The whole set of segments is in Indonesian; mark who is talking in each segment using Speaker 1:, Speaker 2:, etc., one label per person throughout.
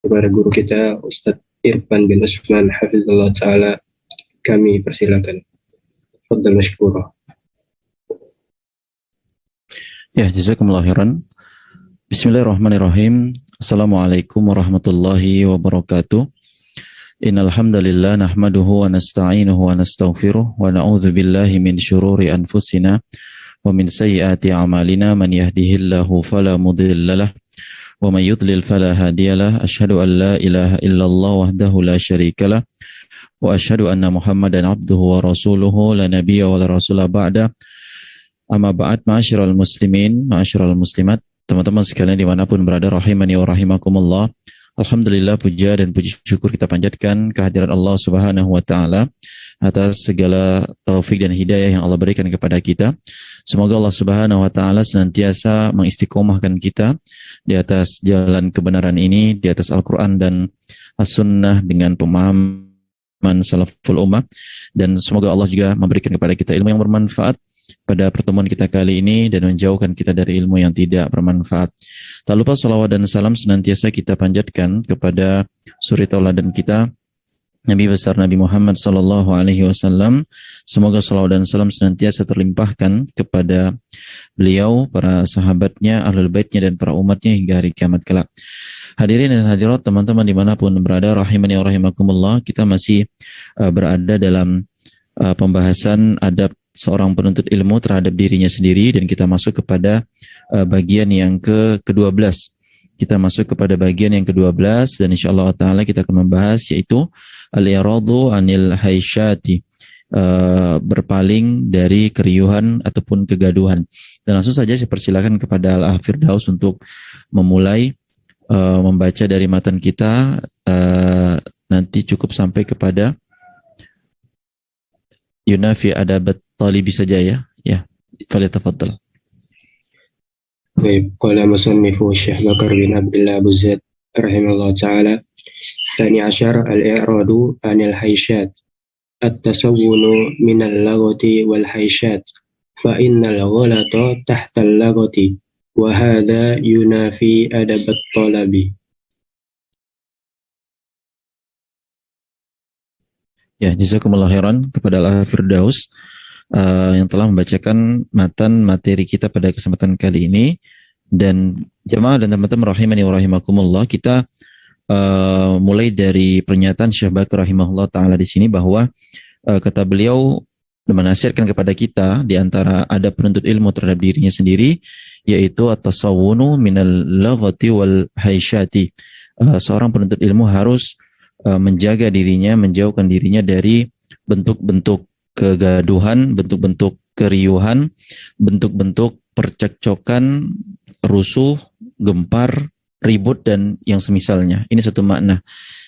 Speaker 1: kepada guru kita Ustadz Irfan bin Usman hafizallahu taala, kami persilakan. Fadhal mashkura.
Speaker 2: Ya, jazakumullah khairan. Bismillahirrahmanirrahim. Assalamualaikum warahmatullahi wabarakatuh. Innal hamdalillah nahmaduhu wa nasta'inuhu wa nastaghfiruh wa na'udzu billahi min syururi anfusina wa min sayyiati a'malina, man yahdihillahu fala mudhillalah wa may yudlil fala hadiyalah. Asyhadu an la ilaha illallah wahdahu la syarikalah wa asyhadu anna Muhammadan abduhu wa rasuluhu la nabiyya wa la rasula ba'da. Amma ba'd, ma'asyiral muslimin, ma'asyiral muslimat, teman-teman sekalian dimanapun berada, rahimani wa rahimakumullah. Alhamdulillah, puja dan puji syukur kita panjatkan kehadirat Allah Subhanahu wa taala atas segala taufik dan hidayah yang Allah berikan kepada kita. Semoga Allah Subhanahu wa taala senantiasa mengistiqomahkan kita di atas jalan kebenaran ini, di atas Al-Qur'an dan As-Sunnah dengan pemahaman salaful ummah, dan semoga Allah juga memberikan kepada kita ilmu yang bermanfaat pada pertemuan kita kali ini dan menjauhkan kita dari ilmu yang tidak bermanfaat. Tak lupa salawat dan salam senantiasa kita panjatkan kepada suri tauladan kita, Nabi besar Nabi Muhammad sallallahu alaihi wasallam. Semoga salawat dan salam senantiasa terlimpahkan kepada beliau, para sahabatnya, ahlul baitnya dan para umatnya hingga hari kiamat kelak. Hadirin dan hadirat, teman-teman dimanapun berada, rahimani wa rahimakumullah, kita masih berada dalam pembahasan adab seorang penuntut ilmu terhadap dirinya sendiri, dan kita masuk kepada bagian yang ke-12. Kita masuk kepada bagian yang ke-12 dan insyaallah taala kita akan membahas yaitu al-i'radu 'anil haisyati, berpaling dari keriuhan ataupun kegaduhan. Dan langsung saja saya persilakan kepada Al-Firdaus untuk memulai membaca dari matan kita, nanti cukup sampai kepada yunafi adabat talibi saja ya. Ya, falyatafaddal.
Speaker 1: Baik, qala musannifu Syekh Bakar bin Abdullah Abu Zaid rahimahullah taala, tsani asyar al-i'radu 'anil haisyat, at-tasawwunu min al-laghati wal haisyat, fa innal ghalata tahta al-laghati wa hadha yunafi adabat talabi.
Speaker 2: Ya, jazakumullah khairan kepada Al-Firdaus yang telah membacakan matan materi kita pada kesempatan kali ini. Dan jemaah dan teman-teman rahimani wa rahimakumullah, kita mulai dari pernyataan Syekh Bakar rahimahullah taala di sini bahwa kata beliau menasihatkan kepada kita di antara adab penuntut ilmu terhadap dirinya sendiri yaitu at-tasawwunu minal laghati wal haisyati. Seorang penuntut ilmu harus menjaga dirinya, menjauhkan dirinya dari bentuk-bentuk kegaduhan, bentuk-bentuk keriuhan, bentuk-bentuk percekcokan, rusuh, gempar, ribut dan yang semisalnya. Ini satu makna.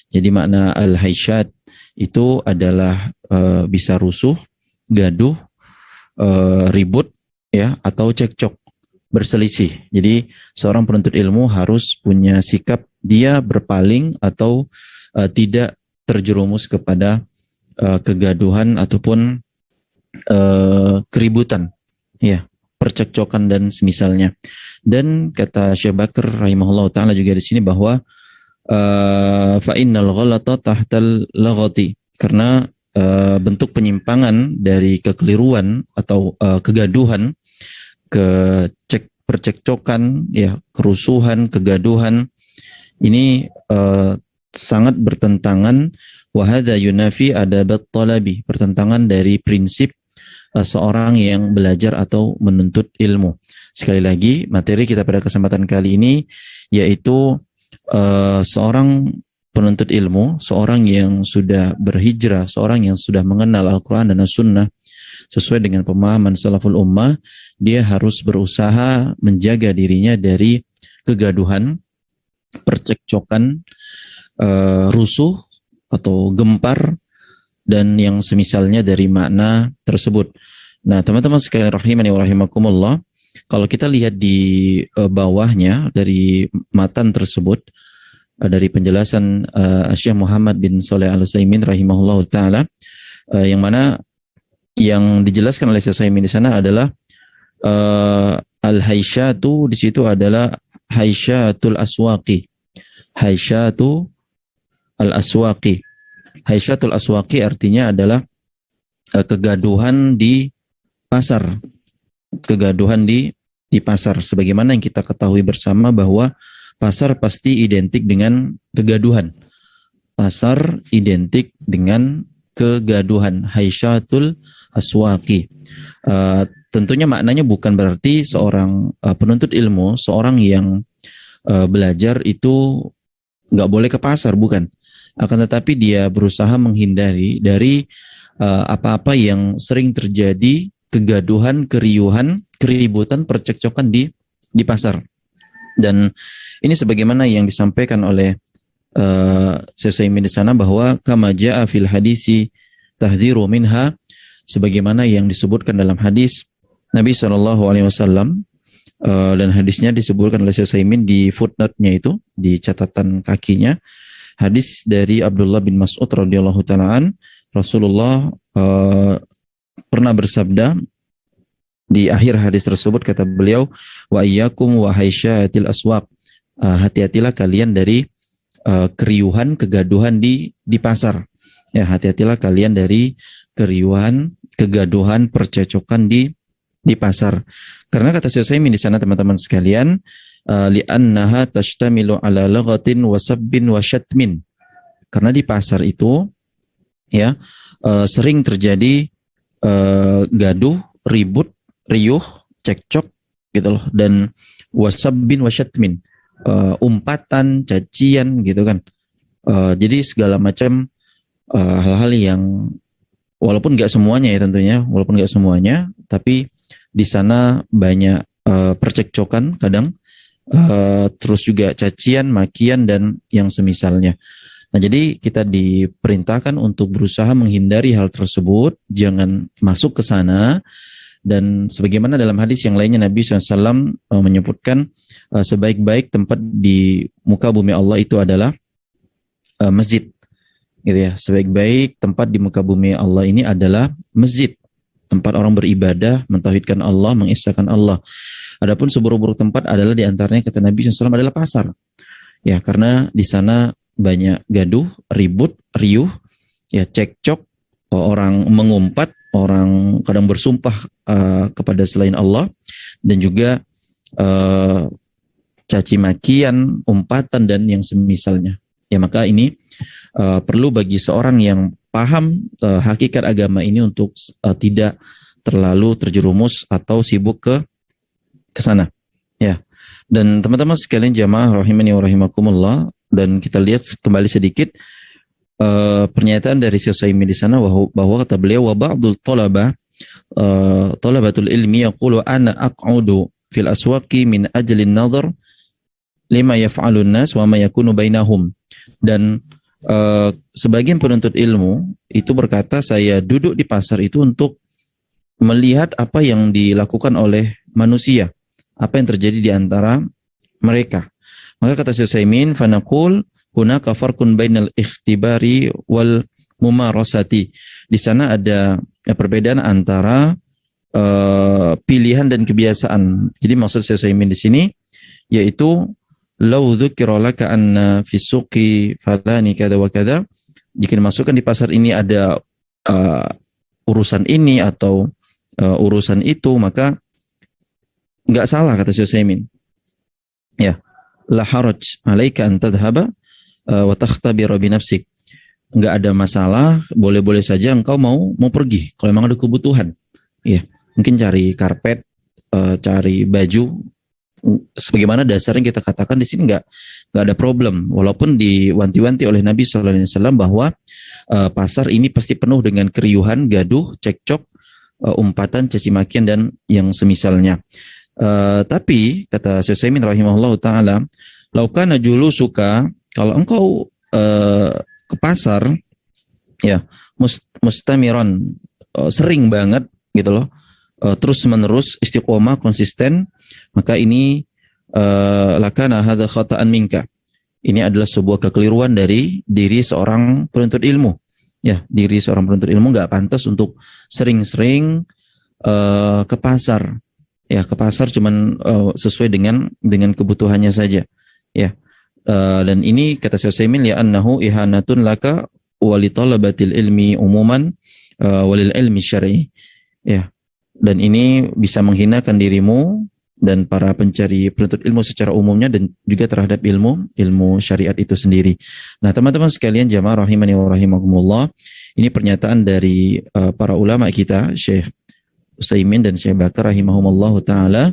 Speaker 2: Jadi makna al-haisyat itu adalah bisa rusuh, gaduh, ribut ya, atau cekcok, berselisih. Jadi seorang penuntut ilmu harus punya sikap dia berpaling atau tidak terjerumus kepada kegaduhan ataupun keributan, ya, percekcokan dan semisalnya. Dan kata Syekh Bakar rahimahullah taala juga di sini bahwa fa innal ghalata tahtal laghati, karena bentuk penyimpangan dari kekeliruan atau kegaduhan, percekcokan, ya, kerusuhan, kegaduhan ini sangat bertentangan, wa hadza yunafi adabat talabi, bertentangan dari prinsip seorang yang belajar atau menuntut ilmu. Sekali lagi, materi kita pada kesempatan kali ini yaitu seorang penuntut ilmu, seorang yang sudah berhijrah, seorang yang sudah mengenal Al-Quran dan As-Sunnah sesuai dengan pemahaman salaful ummah, dia harus berusaha menjaga dirinya dari kegaduhan, percekcokan, rusuh atau gempar dan yang semisalnya dari makna tersebut. Nah, teman-teman sekalian rahimani wa rahimakumullah, kalau kita lihat di bawahnya dari matan tersebut, dari penjelasan Syekh Muhammad bin Shalih Al-Utsaimin rahimahullah taala, yang mana yang dijelaskan oleh Syekh Utsaimin di sana adalah al-haisyatu, di situ adalah haisyatul aswaqi, Haisyatu al-aswaqi. Haisyatul aswaqi artinya adalah kegaduhan di pasar. Kegaduhan di pasar. Sebagaimana yang kita ketahui bersama bahwa pasar pasti identik dengan kegaduhan. Pasar identik dengan kegaduhan. Haisyatul aswaqi. Tentunya maknanya bukan berarti seorang penuntut ilmu, seorang yang belajar itu nggak boleh ke pasar, bukan. Akan tetapi dia berusaha menghindari dari apa-apa yang sering terjadi, kegaduhan, keriuhan, keributan, percekcokan di pasar. Dan ini sebagaimana yang disampaikan oleh Syekh Utsaimin di sana bahwa kama jaa fil hadisi tahdhiru minha, sebagaimana yang disebutkan dalam hadis Nabi SAW, dan hadisnya disebutkan oleh Syekh Utsaimin di footnote-nya itu, di catatan kakinya. Hadis dari Abdullah bin Mas'ud radhiyallahu ta'ala, Rasulullah pernah bersabda di akhir hadis tersebut, kata beliau, wa iyyakum wa haisyatil aswaq, hati-hatilah kalian dari keriuhan, kegaduhan di pasar. Ya, hati-hatilah kalian dari keriuhan, kegaduhan, percecokan di pasar. Karena kata Syekh Utsaimin di sana, teman-teman sekalian, li'annaha tashtamilu ala laghatin wa sabbin wa syatmin. Karena di pasar itu ya sering terjadi gaduh, ribut, riuh, cekcok gitu loh, dan wasabbin wa syatmin, umpatan, cacian gitu kan. Jadi segala macam hal-hal yang walaupun nggak semuanya ya tentunya, walaupun nggak semuanya, tapi di sana banyak percekcokan kadang, terus juga cacian, makian, dan yang semisalnya. Nah, jadi kita diperintahkan untuk berusaha menghindari hal tersebut, jangan masuk ke sana. Dan sebagaimana dalam hadis yang lainnya Nabi SAW menyebutkan sebaik-baik tempat di muka bumi Allah itu adalah masjid, gitu ya. Sebaik-baik tempat di muka bumi Allah ini adalah masjid, tempat orang beribadah, mentauhidkan Allah, mengesahkan Allah. Adapun seburuk-buruk tempat adalah diantaranya kata Nabi SAW adalah pasar. Ya, karena di sana banyak gaduh, ribut, riuh, ya cekcok, orang mengumpat, orang kadang bersumpah kepada selain Allah, dan juga caci makian, umpatan, dan yang semisalnya. Ya, maka ini perlu bagi seorang yang paham hakikat agama ini untuk tidak terlalu terjerumus atau sibuk ke sana. Ya. Dan teman-teman sekalian jamaah rahimani wa rahimakumullah, dan kita lihat kembali sedikit pernyataan dari Syekh Utsaimin di sana bahwa kata beliau, wa ba'dul talabatul ilmi yaqulu ana aq'udu fil aswaqi min ajli an-nadhar lima yaf'alun nas wa ma yakunu bainahum. Dan sebagian penuntut ilmu itu berkata, saya duduk di pasar itu untuk melihat apa yang dilakukan oleh manusia, apa yang terjadi di antara mereka. Maka kata Syekh Utsaimin, fanaqul hunaka farqun bainal ikhtibari wal mumarasati. Di sana ada perbedaan antara pilihan dan kebiasaan. Jadi maksud Syekh Utsaimin di sini yaitu law dzukira laka anna fi suqi falani kada wa kada, jika dimasukkan di pasar ini ada urusan ini atau urusan itu, maka enggak salah kata Syekh Utsaimin. Ya, la haraj alaika an tadhhaba wa takhtabira bi nafsik. Enggak ada masalah, boleh-boleh saja engkau mau pergi kalau memang ada kebutuhan. Ya, mungkin cari karpet, cari baju, sebagaimana dasarnya kita katakan di sini enggak ada problem, walaupun diwanti-wanti oleh Nabi sallallahu alaihi wasallam bahwa pasar ini pasti penuh dengan keriuhan, gaduh, cekcok, umpatan, caci makian, dan yang semisalnya. Tapi kata Syekh Utsaimin rahimahullah taala, laukana julusuka, kalau engkau ke pasar ya mustamiran, sering banget gitu loh, terus menerus, istiqomah, konsisten, maka ini lakana hadza khata'an minka, ini adalah sebuah kekeliruan dari diri seorang penuntut ilmu. Ya, diri seorang penuntut ilmu nggak pantas untuk sering-sering ke pasar. Ya, ke pasar cuman sesuai dengan kebutuhannya saja. Ya, Dan ini kata Syekh Utsaimin ya annahu ihanatun laka wa li talabatil ilmi umuman walil ilmi syar'i. Ya. Dan ini bisa menghinakan dirimu dan para pencari penuntut ilmu secara umumnya dan juga terhadap ilmu syariat itu sendiri. Nah, teman-teman sekalian jamaah rahimani wa rahimakumullah, ini pernyataan dari para ulama kita, Syekh Utsaimin dan Syekh Bakar rahimahumullah taala,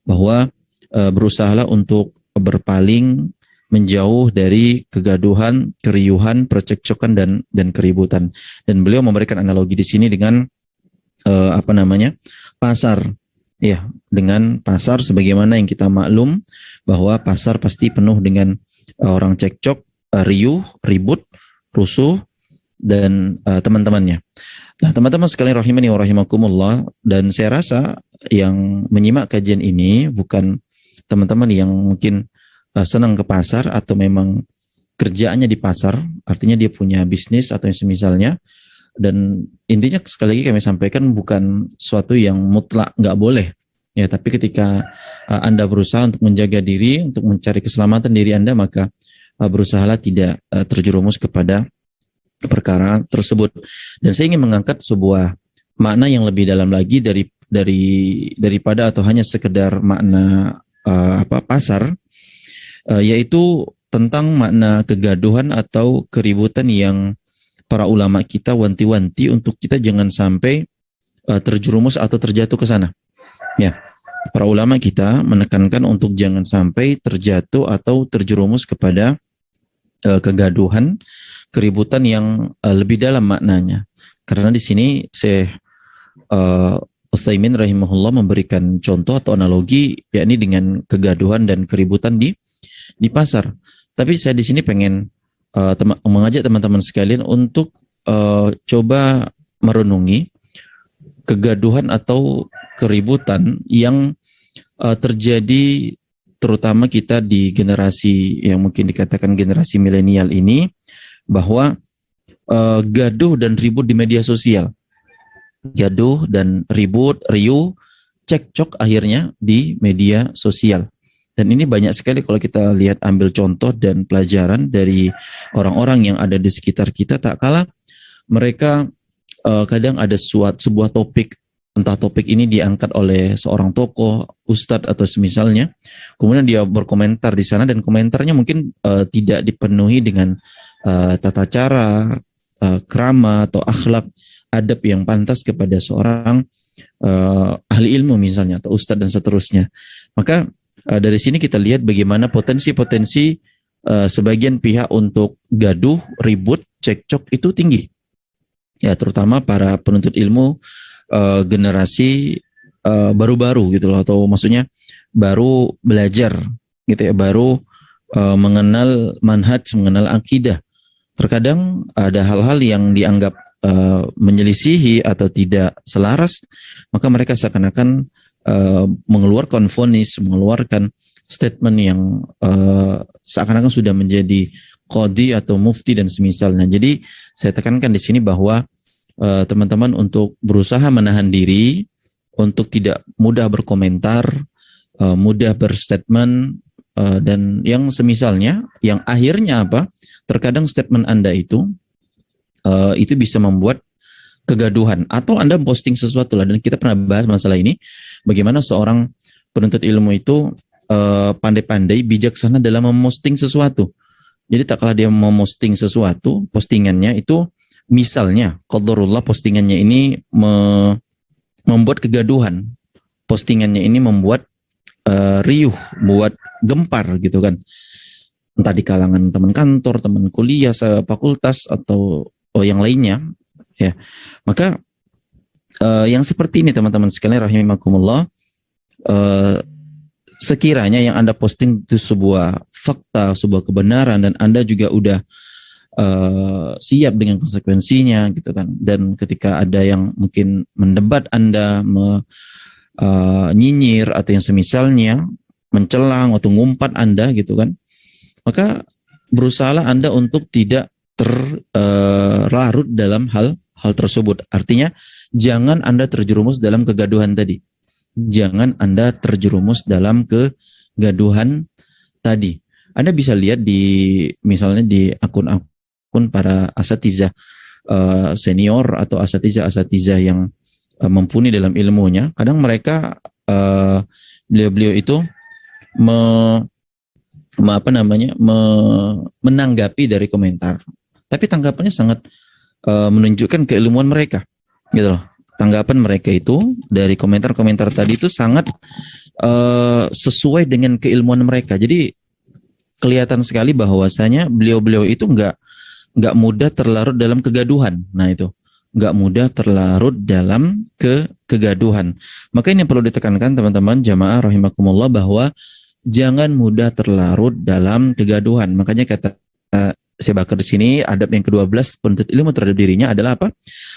Speaker 2: bahwa berusahalah untuk berpaling menjauh dari kegaduhan, keriuhan, percekcokan dan keributan. Dan beliau memberikan analogi di sini dengan pasar. Ya, dengan pasar sebagaimana yang kita maklum bahwa pasar pasti penuh dengan orang cekcok, riuh, ribut, rusuh dan teman-temannya. Nah, teman-teman sekalian rahimani wa rahimakumullah, dan saya rasa yang menyimak kajian ini bukan teman-teman yang mungkin senang ke pasar atau memang kerjaannya di pasar, artinya dia punya bisnis atau yang semisalnya. Dan intinya sekali lagi kami sampaikan bukan suatu yang mutlak nggak boleh, ya. Tapi ketika Anda berusaha untuk menjaga diri, untuk mencari keselamatan diri Anda, maka berusahalah tidak terjerumus kepada perkara tersebut. Dan saya ingin mengangkat sebuah makna yang lebih dalam lagi daripada atau hanya sekedar makna pasar, yaitu tentang makna kegaduhan atau keributan yang para ulama kita wanti-wanti untuk kita jangan sampai terjerumus atau terjatuh ke sana. Ya, para ulama kita menekankan untuk jangan sampai terjatuh atau terjerumus kepada kegaduhan, keributan yang lebih dalam maknanya. Karena di sini Syekh Utsaimin rahimahullah memberikan contoh atau analogi yakni dengan kegaduhan dan keributan di pasar. Tapi saya di sini pengen mengajak teman-teman sekalian untuk coba merenungi kegaduhan atau keributan yang terjadi terutama kita di generasi yang mungkin dikatakan generasi milenial ini, bahwa gaduh dan ribut di media sosial. Gaduh dan ribut, riuh, cekcok akhirnya di media sosial. Dan ini banyak sekali kalau kita lihat, ambil contoh dan pelajaran dari orang-orang yang ada di sekitar kita, tak kalah mereka kadang ada sebuah topik, entah topik ini diangkat oleh seorang tokoh, ustadz atau semisalnya, kemudian dia berkomentar di sana dan komentarnya mungkin tidak dipenuhi dengan tata cara, krama atau akhlak, adab yang pantas kepada seorang ahli ilmu misalnya atau ustadz dan seterusnya. Maka dari sini kita lihat bagaimana potensi-potensi sebagian pihak untuk gaduh, ribut, cekcok itu tinggi. Ya, terutama para penuntut ilmu generasi baru-baru gitu loh, atau maksudnya baru belajar gitu ya, baru mengenal manhaj, mengenal akidah. Terkadang ada hal-hal yang dianggap menyelisihi atau tidak selaras, maka mereka seakan-akan mengeluarkan vonis, mengeluarkan statement yang seakan-akan sudah menjadi qadhi atau mufti dan semisalnya. Jadi saya tekankan di sini bahwa teman-teman untuk berusaha menahan diri untuk tidak mudah berkomentar, mudah berstatement dan yang semisalnya, yang akhirnya apa? Terkadang statement Anda itu bisa membuat kegaduhan, atau Anda posting sesuatu lah. Dan kita pernah bahas masalah ini, bagaimana seorang penuntut ilmu itu pandai-pandai, bijaksana dalam memposting sesuatu. Jadi tak kalah dia memposting sesuatu, postingannya itu misalnya qadarullah postingannya ini membuat kegaduhan, postingannya ini membuat riuh, buat gempar gitu kan, entah di kalangan teman kantor, teman kuliah, fakultas atau yang lainnya. Ya, maka yang seperti ini teman-teman sekalian rahimakumullah, sekiranya yang Anda posting itu sebuah fakta, sebuah kebenaran, dan Anda juga udah siap dengan konsekuensinya gitu kan, dan ketika ada yang mungkin mendebat Anda, nyinyir atau yang semisalnya, mencelang atau ngumpat Anda gitu kan, maka berusahalah Anda untuk tidak terlarut dalam hal tersebut. Artinya jangan Anda terjerumus dalam kegaduhan tadi. Jangan Anda terjerumus dalam kegaduhan tadi. Anda bisa lihat di misalnya di akun-akun para asatizah senior atau asatizah yang mumpuni dalam ilmunya. Kadang mereka beliau-beliau itu menanggapi dari komentar, tapi tanggapannya sangat menunjukkan keilmuan mereka, gitu loh. Tanggapan mereka itu dari komentar-komentar tadi itu sangat sesuai dengan keilmuan mereka. Jadi kelihatan sekali bahwasanya beliau-beliau itu nggak mudah terlarut dalam kegaduhan. Nah itu nggak mudah terlarut dalam kegaduhan. Maka ini yang perlu ditekankan teman-teman jamaah rahimakumullah, bahwa jangan mudah terlarut dalam kegaduhan. Makanya kata Syekh Bakar di sini, adab yang ke-12 penuntut ilmu terhadap dirinya adalah apa?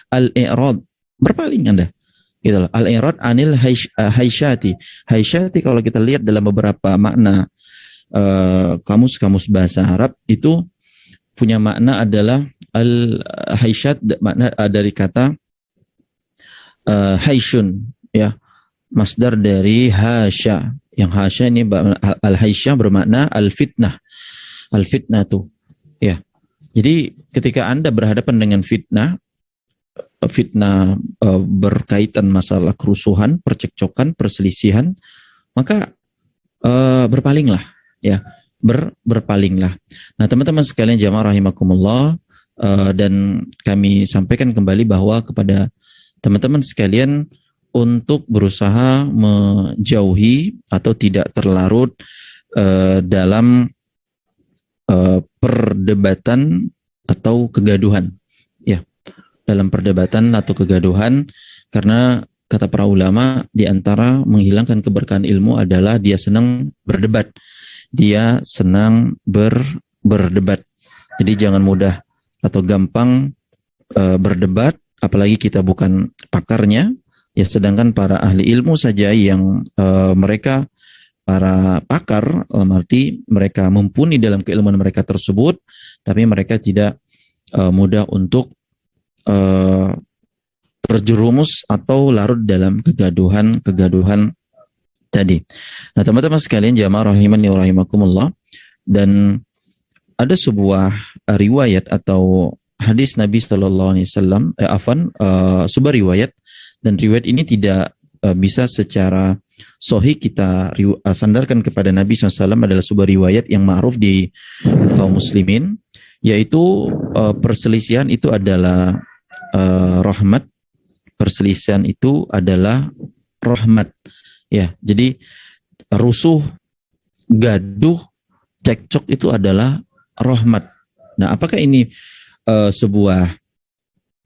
Speaker 2: Al-i'rad, berpaling Anda. Gitu loh. Al-i'rad anil haisyati. Haisyati kalau kita lihat dalam beberapa makna kamus-kamus bahasa Arab itu punya makna adalah al-haisyat, makna dari kata haisyun, ya, masdar dari hasya. Yang hasya ini al-haisyah bermakna al-fitnah. Al-fitnah tuh, ya. Jadi ketika Anda berhadapan dengan fitnah berkaitan masalah kerusuhan, percekcokan, perselisihan, maka berpalinglah, ya, berpalinglah. Nah, teman-teman sekalian jamaah rahimakumullah, dan kami sampaikan kembali bahwa kepada teman-teman sekalian untuk berusaha menjauhi atau tidak terlarut dalam perdebatan atau kegaduhan, ya, dalam perdebatan atau kegaduhan, karena kata para ulama di antara menghilangkan keberkahan ilmu adalah dia senang berdebat. Dia senang berdebat. Jadi jangan mudah atau gampang berdebat, apalagi kita bukan pakarnya. Ya, sedangkan para ahli ilmu saja yang mereka para pakar, arti mereka mumpuni dalam keilmuan mereka tersebut, tapi mereka tidak mudah untuk terjerumus atau larut dalam kegaduhan tadi. Nah, teman-teman sekalian jamaah rahimani wa rahimakumullah, dan ada sebuah riwayat atau hadis Nabi Shallallahu Alaihi Wasallam, sebuah riwayat, dan riwayat ini tidak bisa secara sahih kita sandarkan kepada Nabi SAW, adalah sebuah riwayat yang ma'ruf di kaum muslimin, yaitu perselisihan itu adalah rahmat. Perselisihan itu adalah rahmat. Ya, jadi rusuh, gaduh, cekcok itu adalah rahmat. Nah, apakah ini sebuah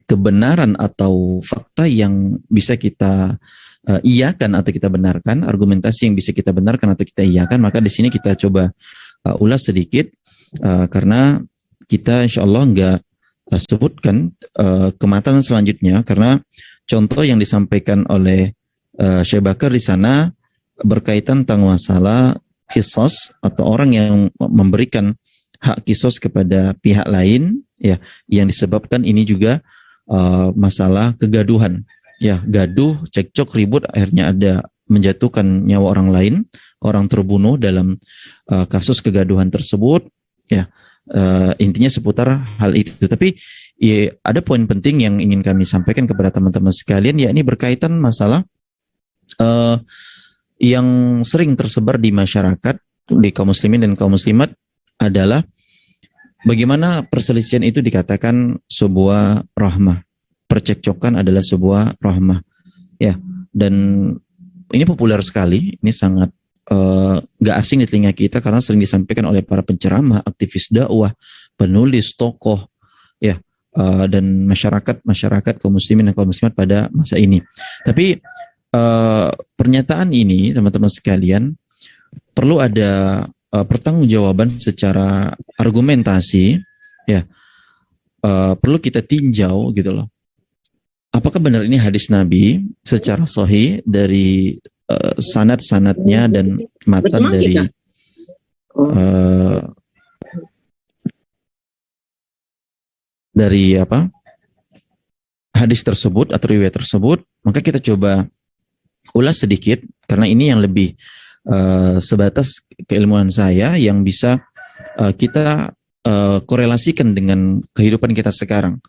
Speaker 2: kebenaran atau fakta yang bisa kita iyakan atau kita benarkan, argumentasi yang bisa kita benarkan atau kita iyakan? Maka di sini kita coba ulas sedikit, karena kita insya Allah nggak sebutkan kematangan selanjutnya, karena contoh yang disampaikan oleh Syekh Bakar di sana berkaitan tentang masalah kisos atau orang yang memberikan hak kisos kepada pihak lain, ya, yang disebabkan ini juga masalah kegaduhan, ya, gaduh, cekcok, ribut, akhirnya ada menjatuhkan nyawa orang lain, orang terbunuh dalam kasus kegaduhan tersebut, ya. Intinya seputar hal itu. Tapi ya, ada poin penting yang ingin kami sampaikan kepada teman-teman sekalian, yakni berkaitan masalah yang sering tersebar di masyarakat, di kaum muslimin dan kaum muslimat, adalah bagaimana perselisihan itu dikatakan sebuah rahmah, percekcokan adalah sebuah rahmah, ya. Dan ini populer sekali, ini sangat gak asing di telinga kita, karena sering disampaikan oleh para penceramah, aktivis dakwah, penulis, tokoh, ya, dan masyarakat kaum muslimin dan kaum muslimat pada masa ini. Tapi pernyataan ini, teman-teman sekalian, perlu ada pertanggungjawaban secara argumentasi, ya, perlu kita tinjau gitu loh. Apakah benar ini hadis Nabi secara sahih dari sanad-sanadnya dan matan dari hadis tersebut atau riwayat tersebut? Maka kita coba ulas sedikit, karena ini yang lebih sebatas keilmuan saya yang bisa kita korelasikan dengan kehidupan kita sekarang.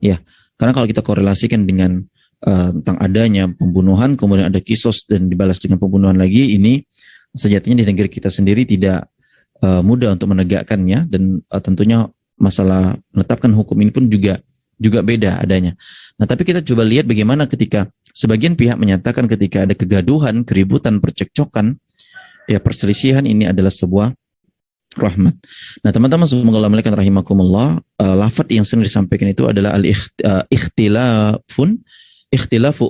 Speaker 2: Ya, karena kalau kita korelasikan dengan tentang adanya pembunuhan, kemudian ada kisos dan dibalas dengan pembunuhan lagi, ini sejatinya di negeri kita sendiri tidak mudah untuk menegakkannya, dan tentunya masalah menetapkan hukum ini pun juga beda adanya. Nah, tapi kita coba lihat bagaimana ketika sebagian pihak menyatakan ketika ada kegaduhan, keributan, percekcokan, ya perselisihan ini adalah sebuah rahmat. Nah, teman-teman semoga Allah melihat rahimakumullah, lafaz yang sering disampaikan itu adalah ikhtilafu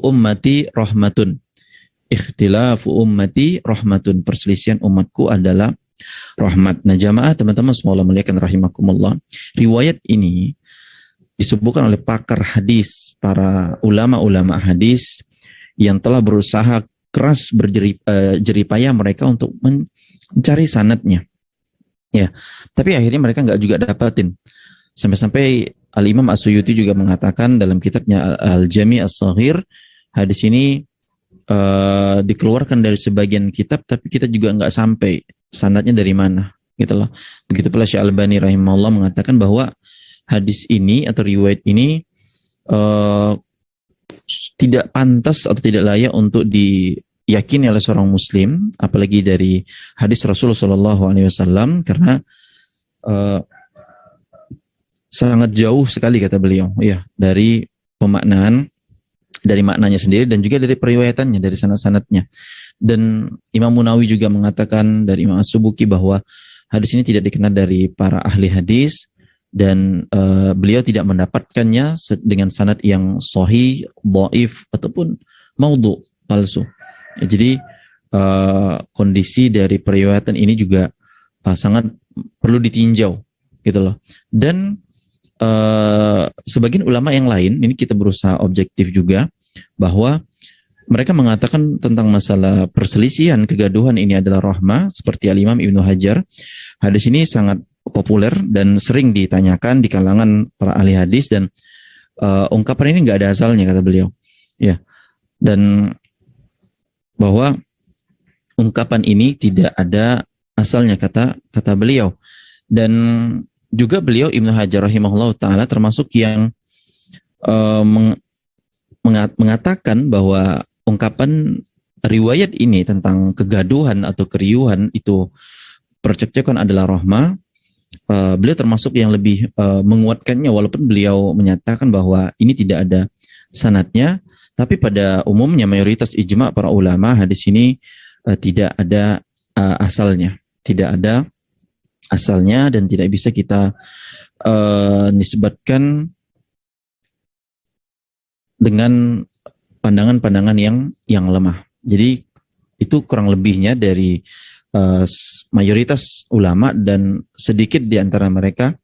Speaker 2: ummati rahmatun. Ikhtilafu ummati rahmatun. Perselisihan umatku adalah rahmat. Nah, jamaah teman-teman semoga Allah melihat rahimakumullah, riwayat ini disebutkan oleh pakar hadis, para ulama-ulama hadis yang telah berusaha keras jeripaya mereka untuk mencari sanadnya. Ya, tapi akhirnya mereka nggak juga dapatin. Sampai-sampai Al-Imam As-Suyuti juga mengatakan dalam kitabnya Al-Jami' As-Saghir, hadis ini dikeluarkan dari sebagian kitab, tapi kita juga nggak sampai sanadnya dari mana, gitu loh. Begitu pula Syekh Al-Albani rahimahullah mengatakan bahwa hadis ini atau riwayat ini tidak pantas atau tidak layak untuk diyakini oleh seorang muslim, apalagi dari hadis Rasulullah SAW, karena sangat jauh sekali kata beliau, ya, dari pemaknaan, dari maknanya sendiri dan juga dari periwayatannya, dari sanad-sanadnya. Dan Imam Munawi juga mengatakan dari Imam As-Subuki bahwa hadis ini tidak dikenal dari para ahli hadis, dan beliau tidak mendapatkannya dengan sanad yang sahih, dhaif ataupun maudhu, palsu. Ya, jadi kondisi dari periwayatan ini juga sangat perlu ditinjau, gitu loh. Dan sebagian ulama yang lain, ini kita berusaha objektif juga, bahwa mereka mengatakan tentang masalah perselisihan, kegaduhan ini adalah rahmah, seperti Al-Imam Ibnu Hajar. Hadis ini sangat populer dan sering ditanyakan di kalangan para ahli hadis, dan ungkapan ini nggak ada asalnya kata beliau, ya, dan bahwa ungkapan ini tidak ada asalnya kata beliau. Dan juga beliau Ibnu Hajar rahimahullah taala termasuk yang mengatakan bahwa ungkapan riwayat ini tentang kegaduhan atau keriuhan itu percekcokan adalah rahmah. Beliau termasuk yang lebih menguatkannya, walaupun beliau menyatakan bahwa ini tidak ada sanadnya, tapi pada umumnya mayoritas ijma' para ulama hadis ini tidak ada asalnya, dan tidak bisa kita nisbatkan dengan pandangan-pandangan yang lemah. Jadi itu kurang lebihnya dari mayoritas ulama, dan sedikit di antara mereka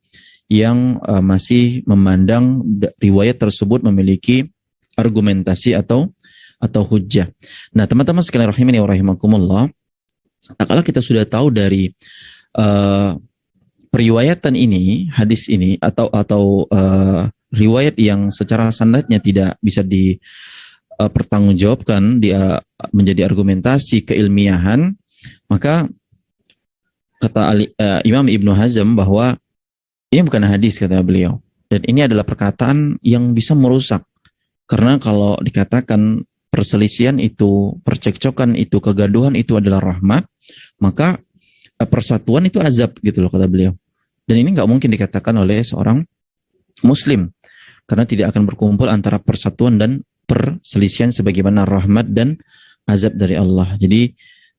Speaker 2: yang masih memandang riwayat tersebut memiliki argumentasi atau hujjah. Nah, teman-teman sekalian rahimani wa rahimakumullah, kalau kita sudah tahu dari periwayatan ini, hadis ini atau riwayat yang secara sanadnya tidak bisa dipertanggungjawabkan, dia menjadi argumentasi keilmiahan, maka kata Imam Ibnu Hazm bahwa ini bukan hadis kata beliau, dan ini adalah perkataan yang bisa merusak, karena kalau dikatakan perselisihan itu, percekcokan itu, kegaduhan itu adalah rahmat, maka persatuan itu azab, gitu loh kata beliau. Dan ini nggak mungkin dikatakan oleh seorang muslim, karena tidak akan berkumpul antara persatuan dan perselisihan sebagaimana rahmat dan azab dari Allah. Jadi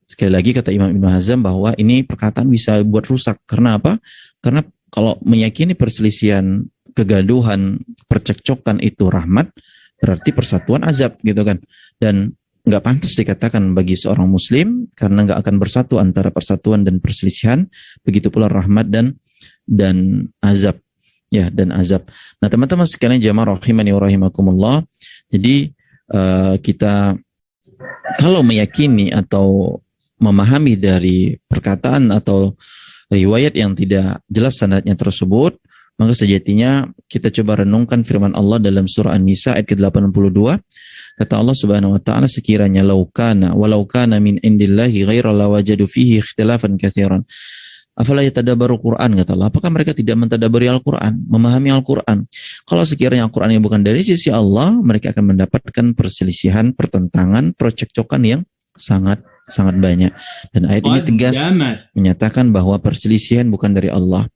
Speaker 2: sekali lagi kata Imam Ibnu Hazm bahwa ini perkataan bisa buat rusak. Karena apa? Karena kalau meyakini perselisihan, kegaduhan, percekcokan itu rahmat, berarti persatuan azab, gitu kan. Dan nggak pantas dikatakan bagi seorang muslim, karena nggak akan bersatu antara persatuan dan perselisihan. Begitu pula rahmat dan azab, ya, dan azab. Nah, teman-teman sekalian jamaah rahimani wa rahimakumullah, jadi kita kalau meyakini atau memahami dari perkataan atau riwayat yang tidak jelas sanadnya tersebut, maka sejatinya kita coba renungkan firman Allah dalam surah An-Nisa ayat ke-82. Kata Allah Subhanahu wa taala, sekiranya walau kana min indillahi ghaira lawajadu fihi ikhtilafan katsiran. Afala yatadabbaru Quran, kata Allah. Apakah mereka tidak mentadaburi Al-Quran, memahami Al-Quran? Kalau sekiranya Al-Quran ini bukan dari sisi Allah, mereka akan mendapatkan perselisihan, pertentangan, percekcokan yang sangat sangat banyak. Dan ayat ini tegas menyatakan bahwa perselisihan bukan dari Allah.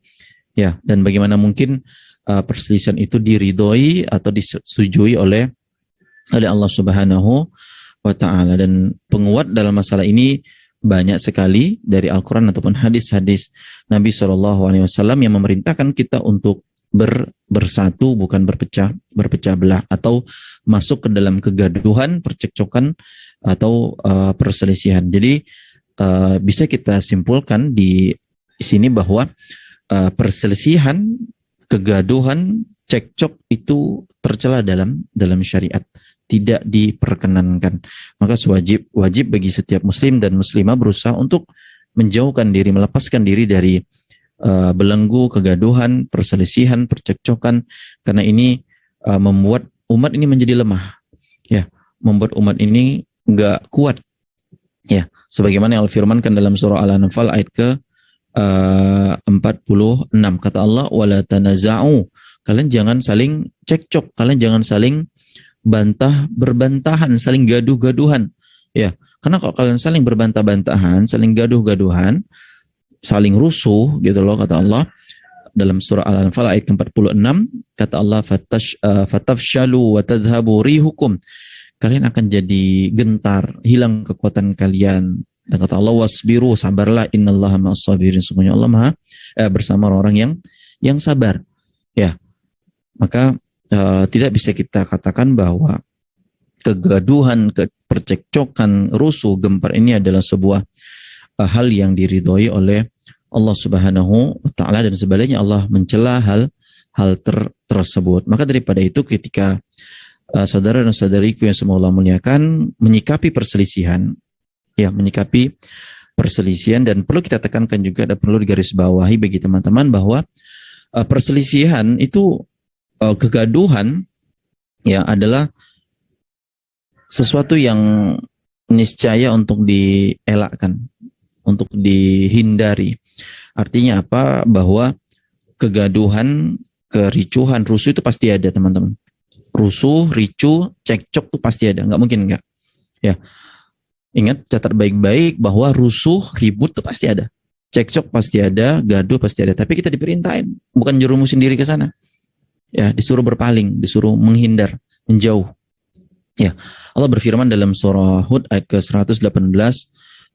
Speaker 2: Ya, dan bagaimana mungkin perselisihan itu diridhoi atau disetujui oleh Allah Subhanahu wa taala. Dan penguat dalam masalah ini banyak sekali dari Al-Quran ataupun hadis-hadis Nabi SAW yang memerintahkan kita untuk bersatu, bukan berpecah belah atau masuk ke dalam kegaduhan, percekcokan atau perselisihan. Jadi bisa kita simpulkan di sini bahwa perselisihan, kegaduhan, cekcok itu tercela dalam syariat, tidak diperkenankan. Maka wajib bagi setiap muslim dan muslimah berusaha untuk menjauhkan diri, melepaskan diri dari belenggu, kegaduhan, perselisihan, percekcokan, karena ini membuat umat ini menjadi lemah, ya, membuat umat ini enggak kuat, ya, sebagaimana yang Allah firmankan dalam surah Al-Anfal ayat ke 46, kata Allah, wala tanaza'u, kalian jangan saling cekcok, kalian jangan saling berbantahan, saling gaduh-gaduhan, ya, karena kalau kalian saling berbantah-bantahan, saling gaduh-gaduhan, saling rusuh, gitu loh, kata Allah dalam surah Al-Anfal ayat ke-46, kata Allah, fatafshalu wa tadhhabu rihukum, kalian akan jadi gentar, hilang kekuatan kalian. Dan kata Allah, wasbiru, sabarlah, innallaha ma'as-sabirin, sesungguhnya Allah Maha bersama orang yang sabar, ya. Maka tidak bisa kita katakan bahwa kegaduhan, percekcokan, rusuh, gempar ini adalah sebuah hal yang diridhoi oleh Allah Subhanahu wa taala, dan sebaliknya Allah mencela hal tersebut. Maka daripada itu, ketika saudara dan saudariku yang semoga Allah muliakan menyikapi perselisihan, ya, menyikapi perselisihan, dan perlu kita tekankan juga dan perlu digarisbawahi bagi teman-teman bahwa perselisihan itu, kegaduhan, ya, adalah sesuatu yang niscaya untuk dielakkan, untuk dihindari. Artinya apa? Bahwa kegaduhan, kericuhan, rusuh itu pasti ada, teman-teman. Rusuh, ricuh, cekcok itu pasti ada, nggak mungkin nggak. Ya, ingat, catat baik-baik bahwa rusuh, ribut itu pasti ada, cekcok pasti ada, gaduh pasti ada. Tapi kita diperintahin, bukan jerumus sendiri ke sana. Ya, disuruh berpaling, disuruh menghindar, menjauh. Ya, Allah berfirman dalam surah Hud ayat ke-118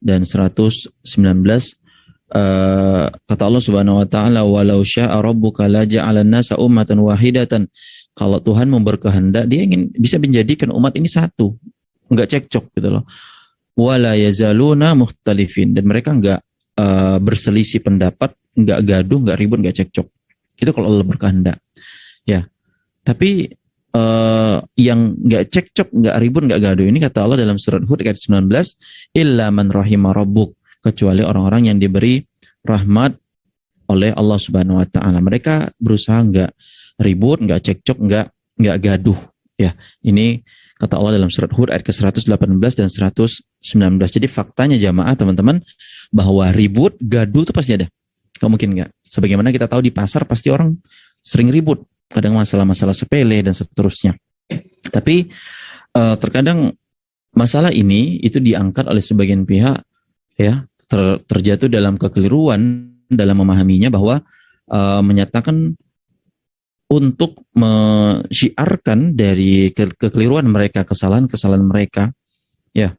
Speaker 2: dan 119, kata Allah Subhanahu wa taala, walau syaa rabbuka la ja'alan nasa ummatan wahidatan, kalau Tuhan mau berkehendak, dia ingin bisa menjadikan umat ini satu, enggak cekcok, gitu loh. Wala yazaluna mukhtalifin, dan mereka enggak berselisih pendapat, enggak gaduh, enggak ribut, enggak cekcok. Itu kalau Allah berkehendak. Ya, tapi yang nggak cekcok, nggak ribut, nggak gaduh ini, kata Allah dalam surat Hud ayat 19, illa man rahima rabbuk, kecuali orang-orang yang diberi rahmat oleh Allah Subhanahu wa taala. Mereka berusaha nggak ribut, nggak cekcok, nggak gaduh. Ya, ini kata Allah dalam surat Hud ayat ke-118 dan 119. Jadi faktanya jamaah, teman-teman, bahwa ribut, gaduh itu pasti ada. Nggak mungkin nggak. Sebagaimana kita tahu di pasar pasti orang sering ribut, kadang masalah-masalah sepele dan seterusnya. Tapi terkadang masalah ini itu diangkat oleh sebagian pihak, ya, terjatuh dalam kekeliruan dalam memahaminya, bahwa menyatakan untuk mensyiarkan dari kekeliruan mereka, kesalahan mereka, ya,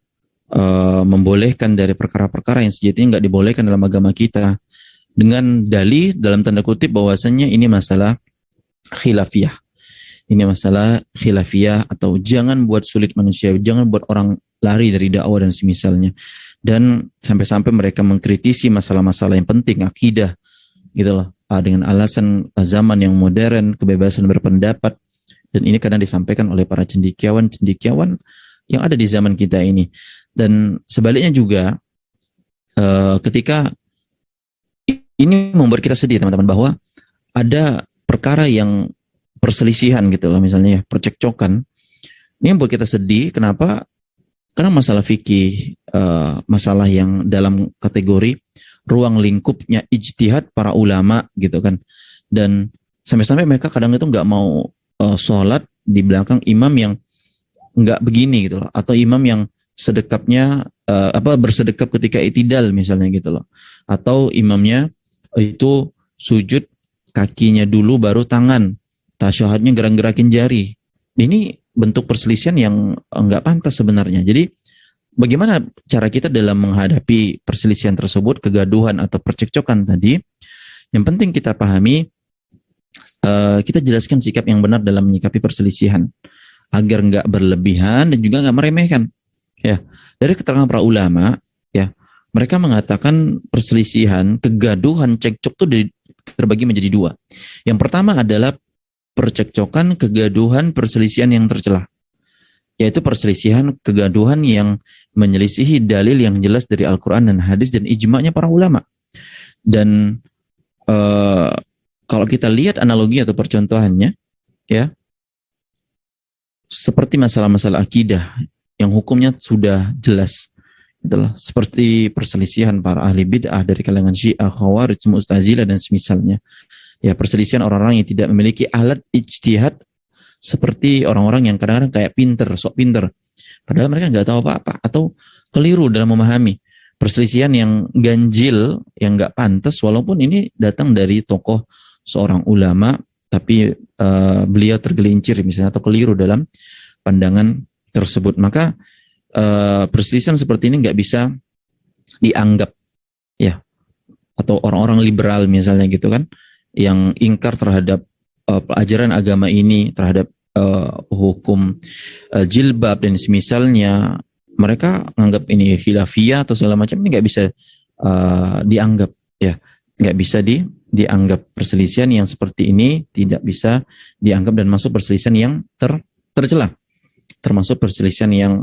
Speaker 2: membolehkan dari perkara-perkara yang sejatinya nggak dibolehkan dalam agama kita, dengan dalih dalam tanda kutip bahwasanya ini masalah khilafiyah. Ini masalah khilafiyah, atau jangan buat sulit manusia, jangan buat orang lari dari dakwah dan semisalnya. Dan sampai-sampai mereka mengkritisi masalah-masalah yang penting, akidah, gitu loh, dengan alasan zaman yang modern, kebebasan berpendapat. Dan ini kadang disampaikan oleh para cendekiawan yang ada di zaman kita ini. Dan sebaliknya juga, ketika ini membuat kita sedih, teman-teman, bahwa ada perkara yang perselisihan, gitu loh, misalnya ya, percekcokan. Ini membuat kita sedih. Kenapa? Karena masalah fikih, masalah yang dalam kategori ruang lingkupnya ijtihad para ulama gitu kan. Dan sampai-sampai mereka kadang itu nggak mau sholat di belakang imam yang nggak begini gitu loh, atau imam yang sedekapnya bersedekap ketika itidal misalnya gitu loh, atau imamnya itu sujud kakinya dulu baru tangan, tasyahudnya gerak-gerakin jari. Ini bentuk perselisihan yang nggak pantas sebenarnya. Jadi bagaimana cara kita dalam menghadapi perselisihan tersebut, kegaduhan atau percekcokan tadi? Yang penting kita pahami, kita jelaskan sikap yang benar dalam menyikapi perselisihan agar nggak berlebihan dan juga nggak meremehkan. Ya, dari keterangan para ulama, ya, mereka mengatakan perselisihan, kegaduhan, cekcok itu terbagi menjadi dua. Yang pertama adalah percekcokan, kegaduhan, perselisihan yang tercela, yaitu perselisihan, kegaduhan yang menyelisihi dalil yang jelas dari Al-Quran dan hadis dan ijma'nya para ulama. Dan kalau kita lihat analogi atau percontohannya, ya, seperti masalah-masalah akidah yang hukumnya sudah jelas, itulah seperti perselisihan para ahli bid'ah dari kalangan Syiah, Khawarij, Mu'tazilah dan semisalnya. Ya, perselisihan orang-orang yang tidak memiliki alat ijtihad, seperti orang-orang yang kadang-kadang kayak pinter, sok pinter, padahal mereka nggak tahu apa-apa atau keliru dalam memahami. Perselisihan yang ganjil, yang nggak pantas, walaupun ini datang dari tokoh seorang ulama, tapi beliau tergelincir misalnya atau keliru dalam pandangan tersebut. Maka perselisihan seperti ini nggak bisa dianggap, ya, atau orang-orang liberal misalnya gitu kan, yang ingkar terhadap ajaran agama ini, terhadap hukum jilbab dan semisalnya, mereka menganggap ini khilafiyah atau segala macam, ini nggak bisa dianggap, ya, nggak bisa dianggap. Perselisihan yang seperti ini tidak bisa dianggap dan masuk perselisihan yang tercela, termasuk perselisihan yang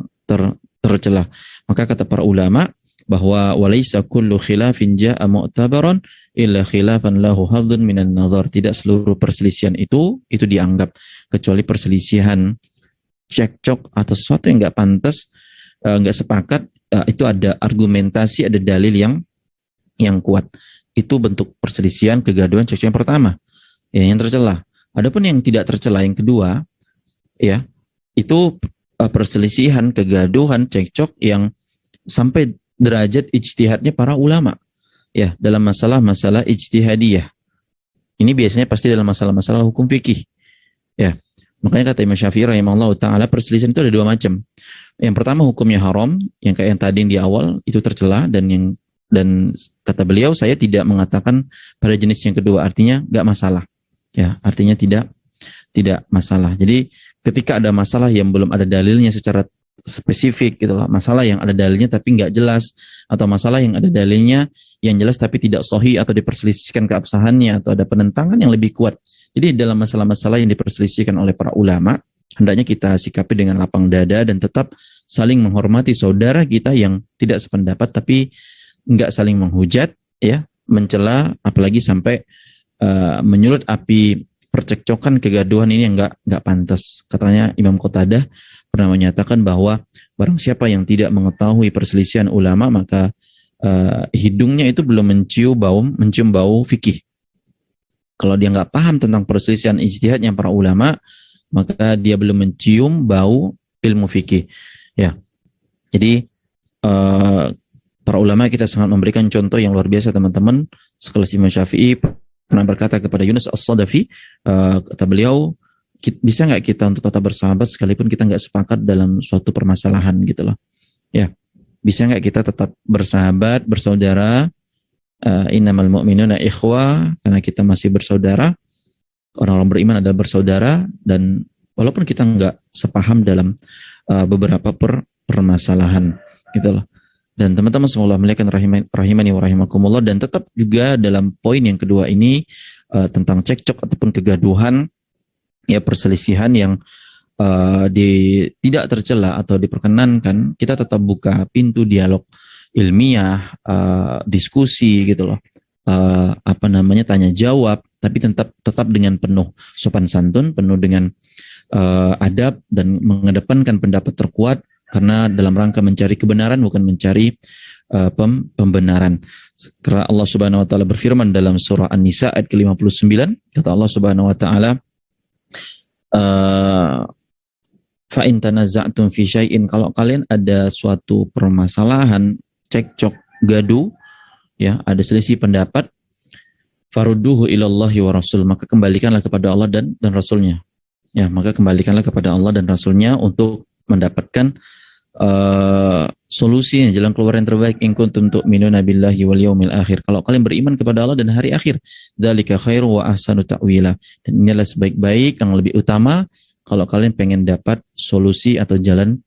Speaker 2: tercela. Maka kata para ulama bahwa walaisa kullu khilafin ja'a mu'tabaran illa khilafan lahu hadzun minan nazar. Tidak seluruh perselisihan itu dianggap, kecuali perselisihan cekcok atau sesuatu yang enggak pantas, enggak sepakat, itu ada argumentasi, ada dalil yang kuat. Itu bentuk perselisihan, kegaduhan, cekcok yang pertama, ya, yang tercela. Adapun yang tidak tercela yang kedua, ya, itu perselisihan, kegaduhan, cekcok yang sampai derajat ijtihadnya para ulama, ya, dalam masalah-masalah ijtihadiyah. Ini biasanya pasti dalam masalah-masalah hukum fikih, ya. Makanya kata Imam Syafi'i rahimahullah ta'ala, perselisihan itu ada dua macam. Yang pertama hukumnya haram, yang kayak yang tadi yang di awal itu tercela, dan kata beliau, saya tidak mengatakan pada jenis yang kedua, artinya nggak masalah, ya, artinya tidak masalah. Jadi ketika ada masalah yang belum ada dalilnya secara spesifik, gitulah, masalah yang ada dalilnya tapi nggak jelas, atau masalah yang ada dalilnya yang jelas tapi tidak sahih atau diperselisihkan keabsahannya, atau ada penentangan yang lebih kuat. Jadi dalam masalah-masalah yang diperselisihkan oleh para ulama, hendaknya kita sikapi dengan lapang dada dan tetap saling menghormati saudara kita yang tidak sependapat, tapi nggak saling menghujat, ya, mencela, apalagi sampai menyulut api percekcokan, kegaduhan ini yang nggak pantas. Katanya Imam Qatadah pernah menyatakan bahwa barang siapa yang tidak mengetahui perselisihan ulama, maka hidungnya itu belum mencium bau fikih. Kalau dia nggak paham tentang perselisihan ijtihadnya para ulama, maka dia belum mencium bau ilmu fikih, ya. Jadi para ulama kita sangat memberikan contoh yang luar biasa, teman-teman. Sekelas Imam Syafi'i pernah berkata kepada Yunus As-Sadafi, kata beliau, bisa nggak kita untuk tetap bersahabat sekalipun kita nggak sepakat dalam suatu permasalahan, gitu loh, ya. Bisa nggak kita tetap bersahabat, bersaudara, innamal mu'minuna ikhwah, karena kita masih bersaudara, orang-orang beriman adalah bersaudara, dan walaupun kita nggak sepaham dalam beberapa permasalahan, gitu loh. Dan teman-teman semoga muliakan rahimani wa rahimakumullah. Dan tetap juga dalam poin yang kedua ini, tentang cekcok ataupun kegaduhan, ya, perselisihan yang tidak tercela atau diperkenankan, kita tetap buka pintu dialog ilmiah, diskusi, gitu loh, tanya jawab, tapi tetap dengan penuh sopan santun, penuh dengan adab, dan mengedepankan pendapat terkuat, karena dalam rangka mencari kebenaran, bukan mencari pembenaran. Karena Allah Subhanahu wa taala berfirman dalam surah An-Nisa ayat ke-59, kata Allah Subhanahu wa taala, fa in tanaza'tum fi syai'in, kalau kalian ada suatu permasalahan, cekcok, gaduh, ya, ada selisih pendapat, farudduhu ilallahi wa rasul, maka kembalikanlah kepada Allah dan Rasulnya. Ya, maka kembalikanlah kepada Allah dan Rasulnya untuk mendapatkan solusi, jalan keluar yang terbaik. In kuntum tu'minuna billahi wal yaumil akhir, kalau kalian beriman kepada Allah dan hari akhir, dzalika khairu wa ahsanu ta'wila, dan inilah sebaik-baik yang lebih utama kalau kalian pengen dapat solusi atau jalan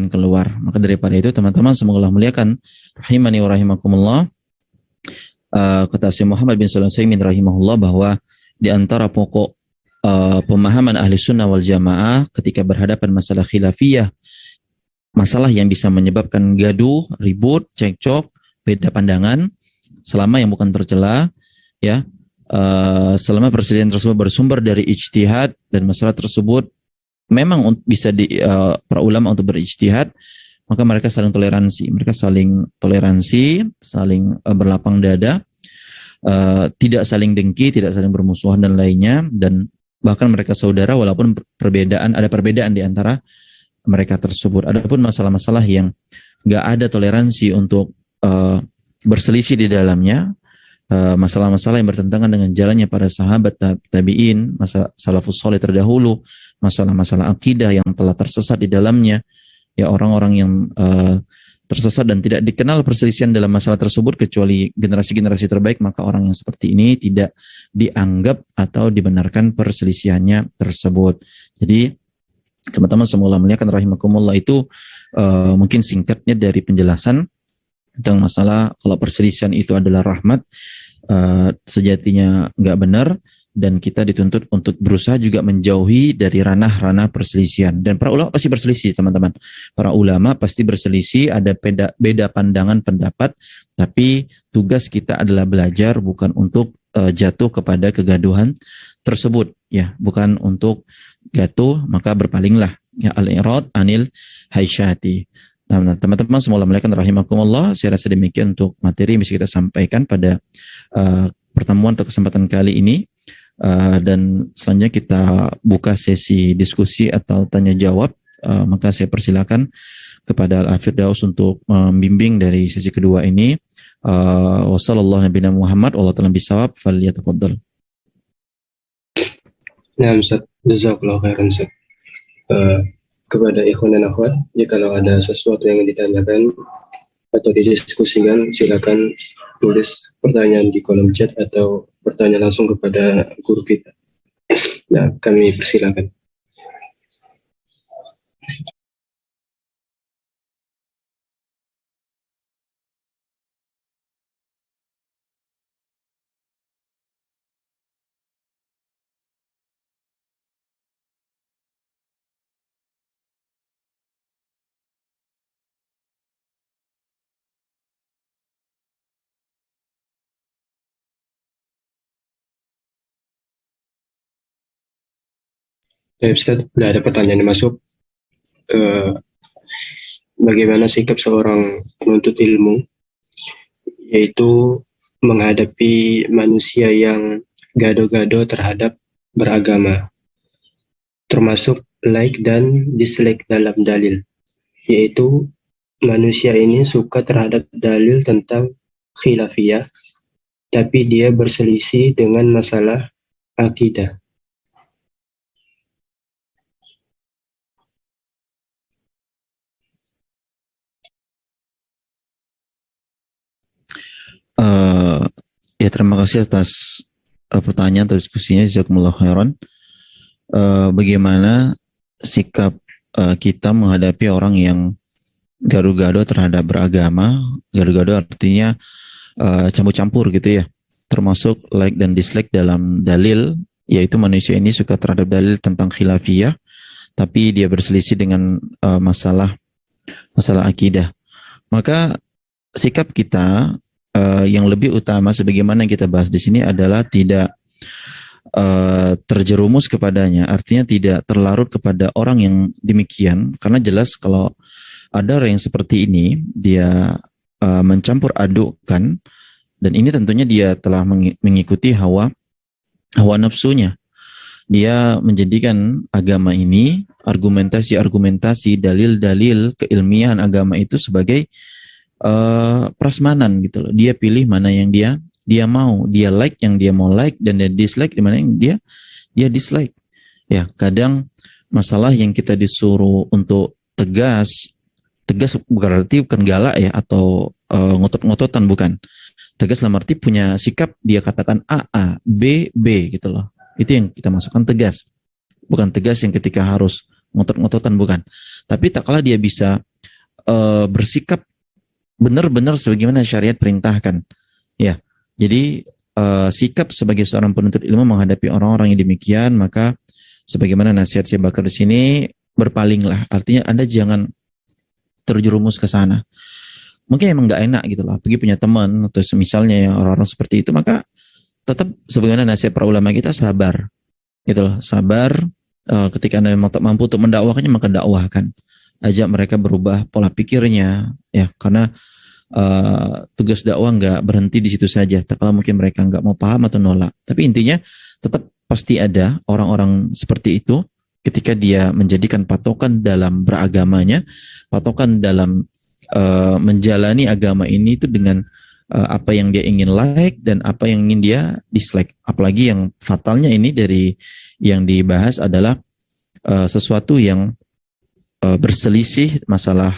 Speaker 2: keluar. Maka daripada itu teman-teman, semoga Allah muliakan rahimani wa rahimakumullah, kata Syekh Muhammad bin Shalih Al-Utsaimin rahimahullah, bahwa di antara pokok pemahaman ahli sunnah wal jamaah ketika berhadapan masalah khilafiyah, masalah yang bisa menyebabkan gaduh, ribut, cekcok, beda pandangan, selama yang bukan tercela, ya, selama perselisihan tersebut bersumber dari ijtihad dan masalah tersebut memang bisa para ulama untuk berijtihad, maka mereka saling toleransi, saling berlapang dada, tidak saling dengki, tidak saling bermusuhan dan lainnya, dan bahkan mereka saudara walaupun ada perbedaan di antara mereka tersebut. Adapun masalah-masalah yang nggak ada toleransi untuk berselisih di dalamnya, masalah-masalah yang bertentangan dengan jalannya para sahabat tabi'in, masa salafus saleh terdahulu, masalah-masalah akidah yang telah tersesat di dalamnya, ya, orang-orang yang tersesat dan tidak dikenal perselisihan dalam masalah tersebut kecuali generasi-generasi terbaik, maka orang yang seperti ini tidak dianggap atau dibenarkan perselisihannya tersebut. Jadi teman-teman semoga muliakan rahimakumullah, itu mungkin singkatnya dari penjelasan tentang masalah kalau perselisihan itu adalah rahmat, sejatinya nggak benar, dan kita dituntut untuk berusaha juga menjauhi dari ranah-ranah perselisihan. Dan para ulama pasti berselisih, teman-teman. Para ulama pasti berselisih, ada beda pandangan pendapat, tapi tugas kita adalah belajar, bukan untuk jatuh kepada kegaduhan tersebut, ya, bukan untuk jatuh maka berpalinglah, ya, al-i'rad anil haisyati. Nah, teman-teman semoga muliakan rahimakumullah, saya rasa demikian untuk materi yang bisa kita sampaikan pada pertemuan atau kesempatan kali ini. Dan selanjutnya kita buka sesi diskusi atau tanya jawab. Maka saya persilakan kepada Al-Firdaus untuk membimbing dari sesi kedua ini. Wassallallahu nabiyana Muhammad wallahu ta'ala bisawab, falyatafaddal.
Speaker 1: Nah, Ustaz, jazakallahu khairan, Ustaz. Kepada ikhwan dan akhwat, jikalau ada sesuatu yang ditanyakan atau didiskusikan, silakan tulis pertanyaan di kolom chat atau bertanya langsung kepada guru kita. Nah, kami persilakan. Ustaz, sudah ada pertanyaan yang masuk. Bagaimana sikap seorang penuntut ilmu, yaitu menghadapi manusia yang gado-gado terhadap beragama, termasuk like dan dislike dalam dalil, yaitu manusia ini suka terhadap dalil tentang khilafiyah, tapi dia berselisih dengan masalah akidah.
Speaker 2: Ya, terima kasih atas pertanyaan atau diskusinya, jazakumullah khairan. Bagaimana sikap kita menghadapi orang yang gado-gado terhadap beragama? Gado-gado artinya campur-campur gitu ya, termasuk like dan dislike dalam dalil, yaitu manusia ini suka terhadap dalil tentang khilafiyah, tapi dia berselisih dengan masalah akidah. Maka sikap kita yang lebih utama sebagaimana yang kita bahas di sini adalah tidak terjerumus kepadanya, artinya tidak terlarut kepada orang yang demikian, karena jelas kalau ada orang yang seperti ini, dia mencampur adukkan, dan ini tentunya dia telah mengikuti hawa nafsunya. Dia menjadikan agama ini, argumentasi-argumentasi, dalil-dalil keilmiahan agama itu sebagai prasmanan gitu loh. Dia pilih mana yang dia mau, dia like yang dia mau like, dan dia dislike di mana yang dia dislike. Ya, kadang masalah yang kita disuruh untuk tegas berarti bukan galak ya, atau ngotot-ngototan, bukan. Tegas dalam arti punya sikap, dia katakan A, B gitu loh. Itu yang kita masukkan tegas. Bukan tegas yang ketika harus ngotot-ngototan, bukan. Tapi tak kalah dia bisa bersikap benar-benar sebagaimana syariat perintahkan. Ya, jadi sikap sebagai seorang penuntut ilmu menghadapi orang-orang yang demikian, maka sebagaimana nasihat Syekh Bakar di sini, berpalinglah. Artinya Anda jangan terjerumus ke sana. Mungkin emang nggak enak gitu lah, pergi punya teman atau semisalnya ya orang-orang seperti itu, maka tetap sebagaimana nasihat para ulama kita, sabar gitu loh, sabar. Ketika Anda memang tak mampu untuk mendakwahkannya, maka dakwahkan, ajak mereka berubah pola pikirnya ya, karena tugas dakwah nggak berhenti di situ saja. Tak kala mungkin mereka nggak mau paham atau nolak, tapi intinya tetap pasti ada orang-orang seperti itu ketika dia menjadikan patokan dalam beragamanya, patokan dalam menjalani agama ini itu dengan apa yang dia ingin like dan apa yang ingin dia dislike. Apalagi yang fatalnya ini dari yang dibahas adalah sesuatu yang berselisih masalah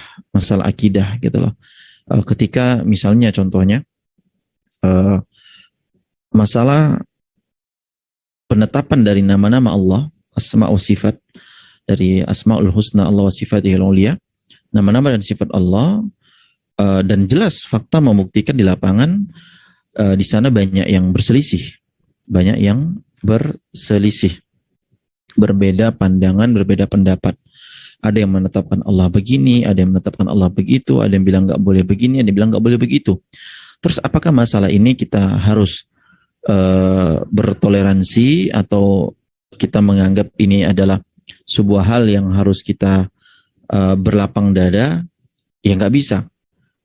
Speaker 2: akidah gitu loh. Ketika misalnya contohnya masalah penetapan dari nama-nama Allah, asma wa sifat, dari asmaul husna Allah wa sifatihil ulia, nama-nama dan sifat Allah, dan jelas fakta membuktikan di lapangan di sana banyak yang berselisih, berbeda pandangan, berbeda pendapat. Ada yang menetapkan Allah begini, ada yang menetapkan Allah begitu, ada yang bilang nggak boleh begini, ada yang bilang nggak boleh begitu. Terus apakah masalah ini kita harus bertoleransi atau kita menganggap ini adalah sebuah hal yang harus kita berlapang dada? Ya nggak bisa.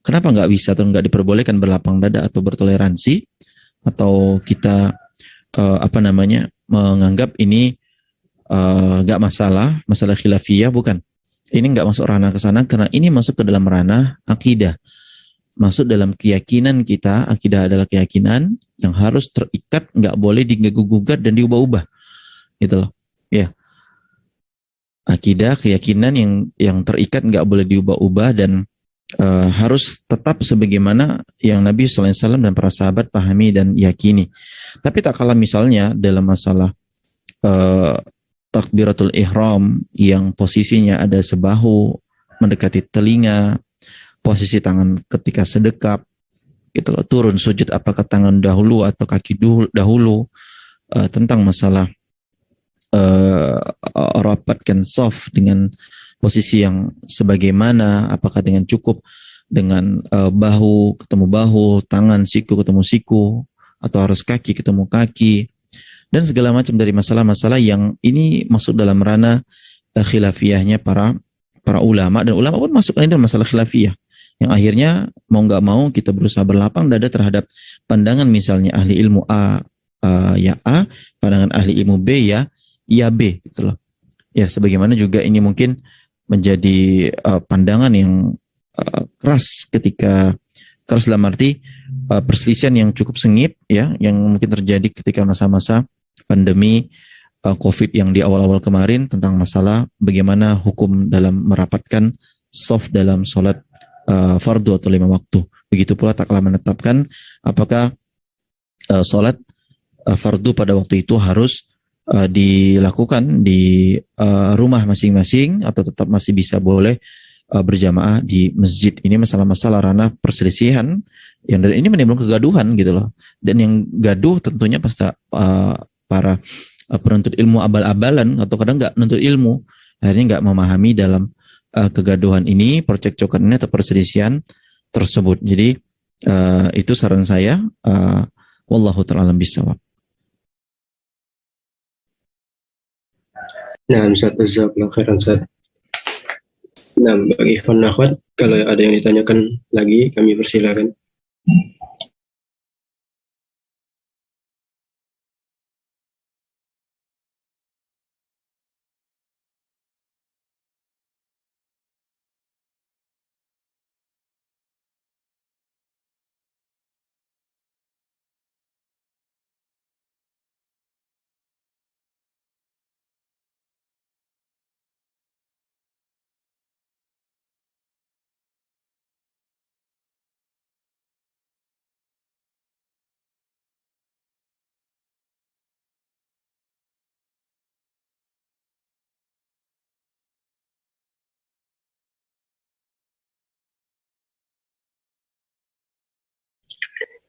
Speaker 2: Kenapa nggak bisa atau nggak diperbolehkan berlapang dada atau bertoleransi, atau kita menganggap ini nggak masalah khilafiyah? Bukan. Ini nggak masuk ranah ke sana, karena ini masuk ke dalam ranah akidah, masuk dalam keyakinan kita. Akidah adalah keyakinan yang harus terikat, nggak boleh diganggu-gugat dan diubah-ubah, gitu loh. Ya, akidah, keyakinan yang terikat, nggak boleh diubah-ubah, dan harus tetap sebagaimana yang Nabi SAW dan para sahabat pahami dan yakini. Tapi tak kalah misalnya dalam masalah takbiratul ihram yang posisinya ada sebahu mendekati telinga, posisi tangan ketika sedekap, gitu loh, turun sujud apakah tangan dahulu atau kaki dahulu, tentang masalah rapatkan soft dengan posisi yang sebagaimana, apakah dengan cukup dengan bahu ketemu bahu, tangan siku ketemu siku, atau harus kaki ketemu kaki, dan segala macam dari masalah-masalah yang ini masuk dalam ranah khilafiyahnya para ulama, dan ulama pun masuk dalam masalah khilafiyah yang akhirnya mau nggak mau kita berusaha berlapang dada terhadap pandangan misalnya ahli ilmu A, ya A, pandangan ahli ilmu B ya B gitu loh. Ya, sebagaimana juga ini mungkin menjadi pandangan yang keras dalam arti perselisihan yang cukup sengit ya, yang mungkin terjadi ketika masa-masa pandemi COVID yang di awal-awal kemarin, tentang masalah bagaimana hukum dalam merapatkan soft dalam sholat fardu atau 5 waktu. Begitu pula tak kalah menetapkan apakah sholat fardu pada waktu itu harus dilakukan di rumah masing-masing atau tetap masih bisa boleh berjamaah di masjid. Ini masalah-masalah ranah perselisihan yang ini menimbulkan kegaduhan gitu loh. Dan yang gaduh tentunya pasti para penuntut ilmu abal-abalan, atau kadang nggak menuntut ilmu, akhirnya nggak memahami dalam kegaduhan ini, percekcokan ini atau perselisihan tersebut. Jadi itu saran saya. Wallahu ta'ala bishawab.
Speaker 1: Nah, Ustaz, jazakallahu khairan, Ustaz. Nah, bagi ikhwan dan akhwat, kalau ada yang ditanyakan lagi, kami persilakan.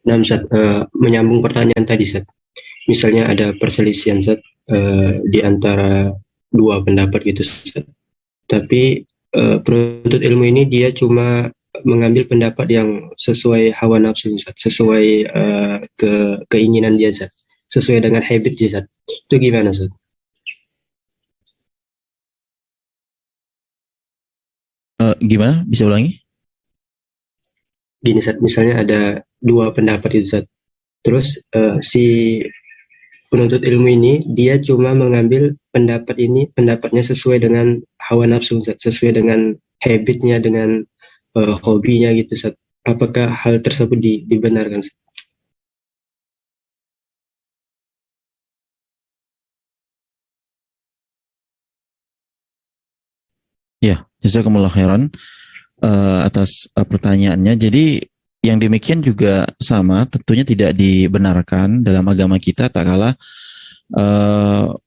Speaker 1: Nah, Ustaz, menyambung pertanyaan tadi, Ustaz. Misalnya ada perselisihan, Ustaz, di antara dua pendapat gitu, Ustaz. Tapi penuntut ilmu ini dia cuma mengambil pendapat yang sesuai hawa nafsu, Ustaz, sesuai keinginan dia, Ustaz, sesuai dengan habit dia, Ustaz. Itu gimana, Ustaz?
Speaker 2: Gimana? Bisa ulangi?
Speaker 1: Gini, Ustaz, misalnya ada dua pendapat itu, Ustaz. Terus si penuntut ilmu ini dia cuma mengambil pendapat ini, pendapatnya sesuai dengan hawa nafsu, Ustaz, sesuai dengan habitnya, dengan hobinya gitu, Ustaz. Apakah hal tersebut dibenarkan, Ustaz?
Speaker 2: Ya, jazakumullah khairan atas pertanyaannya. Jadi yang demikian juga sama, tentunya tidak dibenarkan dalam agama kita, tak kalah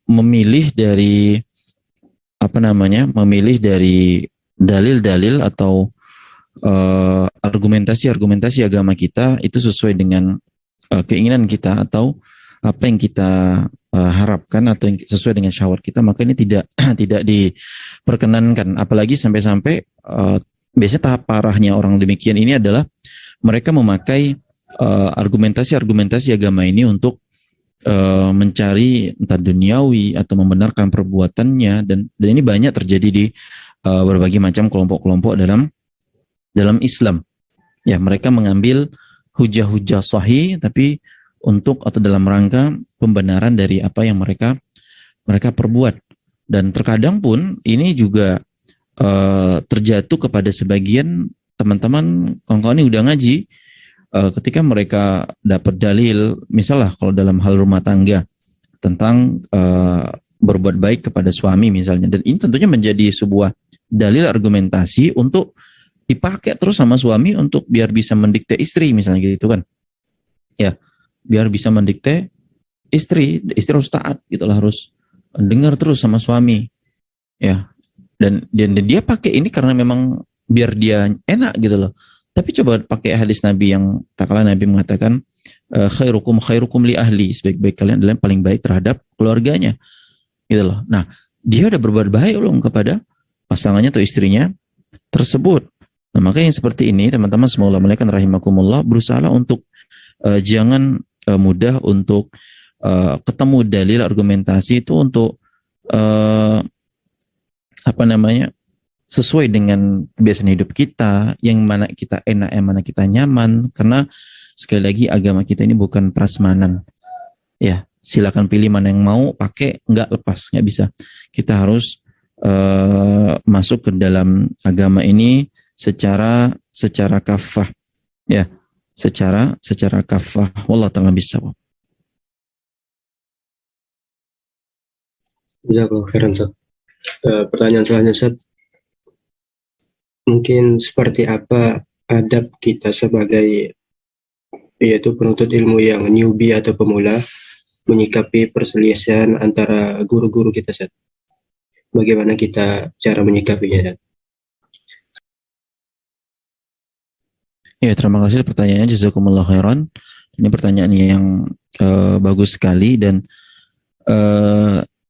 Speaker 2: memilih dari memilih dari dalil-dalil atau argumentasi-argumentasi agama kita itu sesuai dengan keinginan kita atau apa yang kita harapkan atau yang sesuai dengan syahwat kita, maka ini tidak tidak diperkenankan. Apalagi sampai-sampai biasanya tahap parahnya orang demikian ini adalah mereka memakai argumentasi-argumentasi agama ini untuk mencari entah duniawi atau membenarkan perbuatannya, dan ini banyak terjadi di berbagai macam kelompok-kelompok dalam Islam. Ya, mereka mengambil hujah-hujah sahih tapi untuk atau dalam rangka pembenaran dari apa yang mereka perbuat. Dan terkadang pun ini juga terjatuh kepada sebagian teman-teman kawan-kawan yang udah ngaji, ketika mereka dapat dalil, misalnya kalau dalam hal rumah tangga tentang berbuat baik kepada suami misalnya, dan ini tentunya menjadi sebuah dalil argumentasi untuk dipakai terus sama suami untuk biar bisa mendikte istri misalnya gitu kan. Ya, biar bisa mendikte istri harus taat gitu lah, harus dengar terus sama suami. Ya. Dan dia pakai ini karena memang biar dia enak gitu loh. Tapi coba pakai hadis Nabi yang tak kalah Nabi mengatakan khairukum li ahli, sebaik-baik kalian adalah yang paling baik terhadap keluarganya. Gitu loh. Nah, dia udah berbuat baik loh kepada pasangannya atau istrinya tersebut. Nah, maka yang seperti ini teman-teman semoga melakukan rahimakumullah, berusaha untuk jangan mudah untuk ketemu dalil argumentasi itu untuk sesuai dengan kebiasaan hidup kita, yang mana kita enak, yang mana kita nyaman. Karena sekali lagi agama kita ini bukan prasmanan. Ya, silakan pilih mana yang mau pakai, nggak lepas, nggak bisa. Kita harus masuk ke dalam agama ini secara kafah, ya, secara kafah. Wallahu ta'ala bisawab.
Speaker 1: Jazakallahu khairan, Ustaz. Pertanyaan selanjutnya, Ustaz. Mungkin seperti apa adab kita sebagai yaitu penuntut ilmu yang newbie atau pemula menyikapi perselisihan antara guru-guru kita, Ustaz? Bagaimana kita cara menyikapinya, Ustaz?
Speaker 2: Ya, terima kasih pertanyaannya, jazakumullah khairan. Ini pertanyaan yang bagus sekali, dan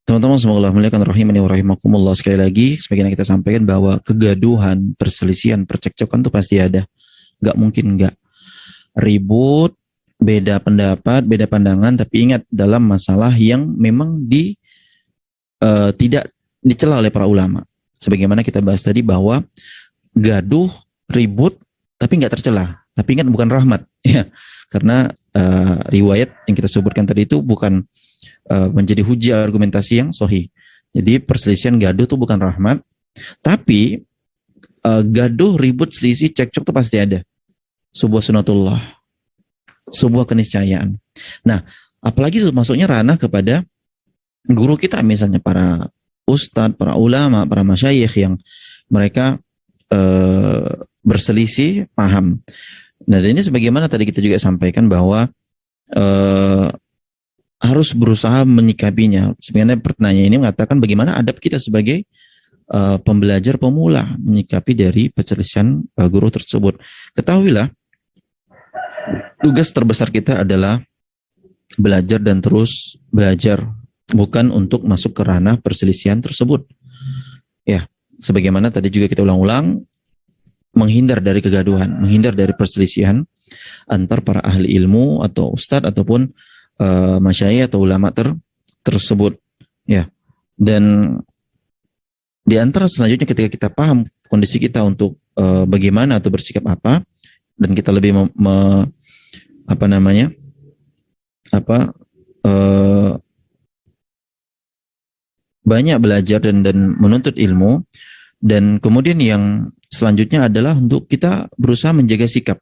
Speaker 2: teman-teman semoga Allah muliakan rahimani wa rahimakumullah. Sekali lagi, sebagaimana kita sampaikan bahwa kegaduhan, perselisihan, percekcokan itu pasti ada. Gak mungkin gak. Ribut, beda pendapat, beda pandangan, tapi ingat dalam masalah yang memang tidak dicela oleh para ulama. Sebagaimana kita bahas tadi bahwa gaduh, ribut, tapi nggak tercela. Tapi ingat bukan rahmat, ya. Karena riwayat yang kita sebutkan tadi itu bukan menjadi hujah argumentasi yang sahih. Jadi perselisihan gaduh itu bukan rahmat, tapi gaduh, ribut, selisih, cekcok itu pasti ada. Sebuah sunatullah, sebuah keniscayaan. Nah, apalagi itu masuknya ranah kepada guru kita, misalnya para ustadz, para ulama, para masyayikh yang mereka berselisih paham. Nah, dan ini sebagaimana tadi kita juga sampaikan bahwa harus berusaha menyikapinya. Sebenarnya pertanyaan ini mengatakan bagaimana adab kita sebagai pembelajar pemula menyikapi dari perselisihan guru tersebut. Ketahuilah, tugas terbesar kita adalah belajar dan terus belajar, bukan untuk masuk ke ranah perselisihan tersebut. Ya, sebagaimana tadi juga kita ulang-ulang, menghindar dari kegaduhan, menghindar dari perselisihan antar para ahli ilmu atau ustadz ataupun masyayikh atau ulama tersebut. Ya, dan di antara selanjutnya ketika kita paham kondisi kita untuk bagaimana atau bersikap apa, dan kita lebih banyak belajar dan menuntut ilmu, dan kemudian yang selanjutnya adalah untuk kita berusaha menjaga sikap.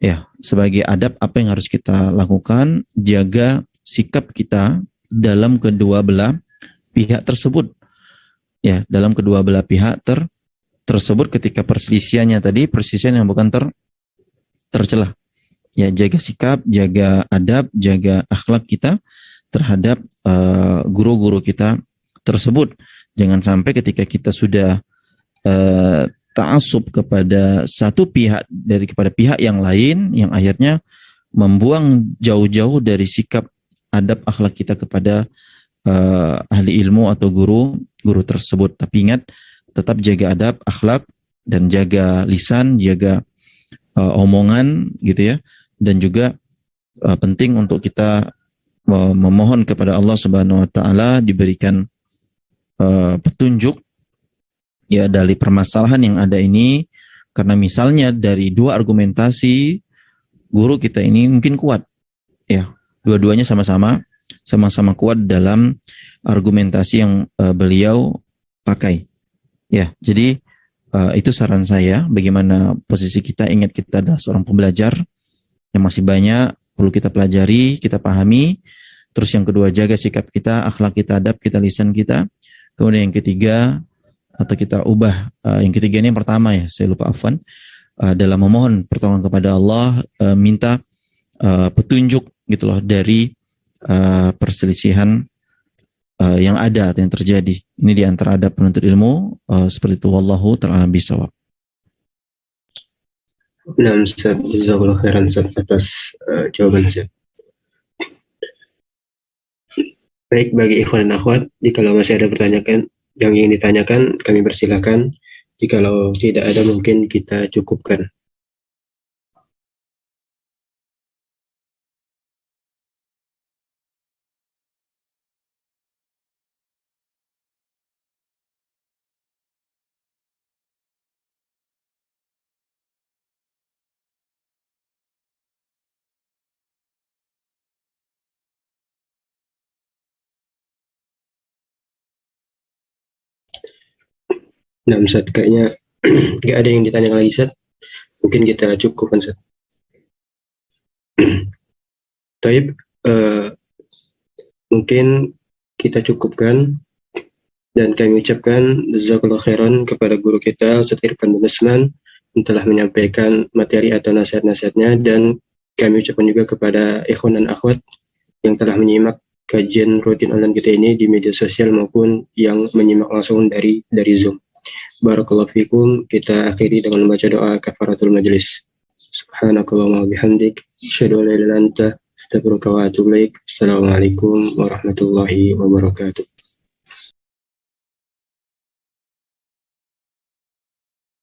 Speaker 2: Ya, sebagai adab apa yang harus kita lakukan, jaga sikap kita dalam kedua belah pihak tersebut. Ya, dalam kedua belah pihak tersebut ketika perselisihannya tadi, perselisihan yang bukan tercelah. Ya, jaga sikap, jaga adab, jaga akhlak kita terhadap guru-guru kita tersebut. Jangan sampai ketika kita sudah ta'assub kepada satu pihak kepada pihak yang lain, yang akhirnya membuang jauh-jauh dari sikap adab akhlak kita kepada ahli ilmu atau guru tersebut. Tapi ingat, tetap jaga adab akhlak dan jaga lisan, jaga omongan gitu ya. Dan juga penting untuk kita memohon kepada Allah Subhanahu wa taala diberikan petunjuk ya dari permasalahan yang ada ini, karena misalnya dari dua argumentasi guru kita ini mungkin kuat ya, dua-duanya sama-sama kuat dalam argumentasi yang beliau pakai ya. Jadi itu saran saya, bagaimana posisi kita. Ingat, kita adalah seorang pembelajar yang masih banyak perlu kita pelajari, kita pahami. Terus yang kedua, jaga sikap kita, akhlak kita, adab kita, lisan kita. Kemudian yang ketiga, atau kita ubah, yang ketiga ini yang pertama ya, saya lupa, afwan, dalam memohon pertolongan kepada Allah, minta petunjuk gitu loh dari perselisihan yang ada atau yang terjadi. Ini di antara adab penuntut ilmu, seperti itu. Wallahu ta'ala bisawab.
Speaker 1: Nah, Ustaz, jazakallahu khairan Ustaz atas jawaban Ustaz. Baik, bagi ikhwan dan akhwat, jika masih ada pertanyaan yang ingin ditanyakan, kami persilakan. Jikalau tidak ada, mungkin kita cukupkan. Nah, Ustaz, kayaknya nggak ada yang ditanya lagi, Ustaz. Mungkin kita cukupkan, Ustaz. Taib, mungkin kita cukupkan, dan kami ucapkan jazakallahu khairan kepada guru kita, Ustaz Irfan bin Usman, yang telah menyampaikan materi atau nasihat-nasihatnya, dan kami ucapkan juga kepada ikhwan dan akhwat yang telah menyimak kajian rutin online kita ini di media sosial maupun yang menyimak langsung dari Zoom. Barakallahu fikum. Kita akhiri dengan membaca doa kafaratul majlis. Subhanakallahumma bihamdik, asyhadu an la ilaha illa anta, astaghfiruka wa atubu ilaik. Assalamualaikum warahmatullahi wabarakatuh.